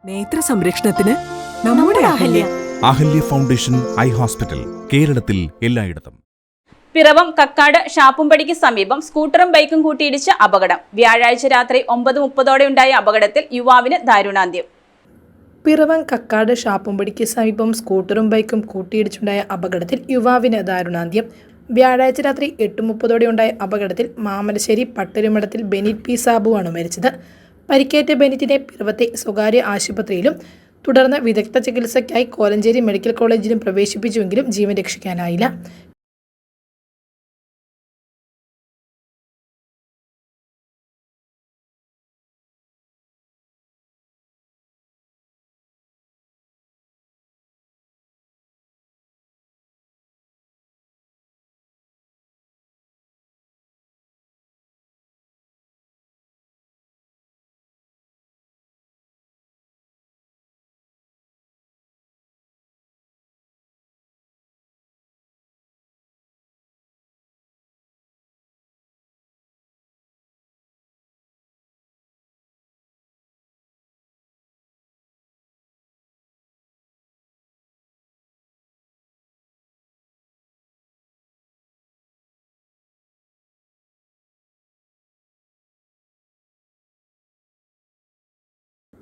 നേത്ര സംരക്ഷണത്തിന് നമ്മുടെ അഹല്യ ഫൗണ്ടേഷൻ ഐ ഹോസ്പിറ്റൽ, കേരളത്തിൽ എല്ലായിടത്തും. പിറവം കക്കാട് ഷാപ്പുംപടിക്ക് സമീപം സ്കൂട്ടറും ബൈക്കും കൂട്ടിയിടിച്ച് അപകടം. വ്യാഴാഴ്ച രാത്രി 9:30 ഉണ്ടായ അപകടത്തിൽ യുവാവിന് ദാരുണാന്ത്യം. പിറവം കക്കാട് ഷാപ്പുംപടിക്ക് സമീപം സ്കൂട്ടറും ബൈക്കും കൂട്ടിയിടിച്ചുണ്ടായ അപകടത്തിൽ യുവാവിന് ദാരുണാന്ത്യം. വ്യാഴാഴ്ച രാത്രി 8:30 ഉണ്ടായ അപകടത്തിൽ മാമലശ്ശേരി പട്ടരുമഠത്തിൽ ബെനിറ്റ് പി സാബുവാണ് മരിച്ചത്. പരിക്കേറ്റ ബെനിറ്റിനെ പിറവത്തെ സ്വകാര്യ ആശുപത്രിയിലും തുടർന്ന് വിദഗ്ധ ചികിത്സയ്ക്കായി കോലഞ്ചേരി മെഡിക്കൽ കോളേജിലും പ്രവേശിപ്പിച്ചുവെങ്കിലും ജീവൻ രക്ഷിക്കാനായില്ല.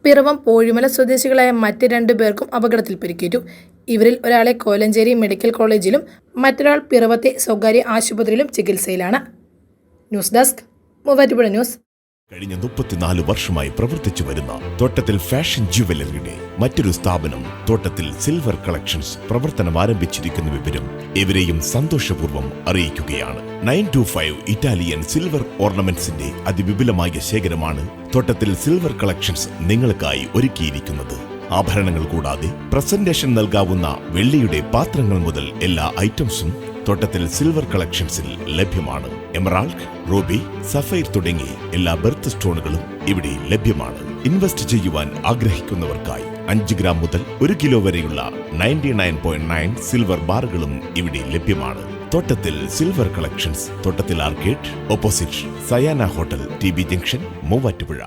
പിറവം പോഴിമല സ്വദേശികളായ മറ്റ് 2 പേർക്കും അപകടത്തിൽ പരിക്കേറ്റു. ഇവരിൽ ഒരാളെ കോലഞ്ചേരി മെഡിക്കൽ കോളേജിലും മറ്റൊരാൾ പിറവത്തെ സ്വകാര്യ ആശുപത്രിയിലും ചികിത്സയിലാണ്. News desk Muvattupuzha news. കഴിഞ്ഞ 34 വർഷമായി പ്രവർത്തിച്ചു വരുന്ന തോട്ടത്തിൽ ഫാഷൻ ജുവലറിയുടെ മറ്റൊരു സ്ഥാപനം തോട്ടത്തിൽ സിൽവർ കളക്ഷൻസ് പ്രവർത്തനം ആരംഭിച്ചിരിക്കുന്ന വിവരം ഇവരെയും സന്തോഷപൂർവ്വം അറിയിക്കുകയാണ്. 925 ഇറ്റാലിയൻ സിൽവർ ഓർണമെന്റ്സിന്റെ അതിവിപുലമായ ശേഖരമാണ് തോട്ടത്തിൽ സിൽവർ കളക്ഷൻസ് നിങ്ങൾക്കായി ഒരുക്കിയിരിക്കുന്നത്. ആഭരണങ്ങൾ കൂടാതെ പ്രസന്റേഷൻ നൽകാവുന്ന വെള്ളിയുടെ പാത്രങ്ങൾ മുതൽ എല്ലാ ഐറ്റംസും തോട്ടത്തിൽ സിൽവർ കളക്ഷൻസിൽ ലഭ്യമാണ്. എമറാൾഡ്, റൂബി, സഫൈർ തുടങ്ങി എല്ലാ ബെർത്ത് സ്റ്റോണുകളും ഇവിടെ ലഭ്യമാണ്. ഇൻവെസ്റ്റ് ചെയ്യുവാൻ ആഗ്രഹിക്കുന്നവർക്കായി 5 ഗ്രാം മുതൽ 1 കിലോ വരെയുള്ള 99.9 സിൽവർ ബാറുകളും ഇവിടെ ലഭ്യമാണ്. തോട്ടത്തിൽ സിൽവർ കളക്ഷൻസ്, തോട്ടത്തിൽ arcade, opposite Sayana hotel, TB junction, Muvattupuzha.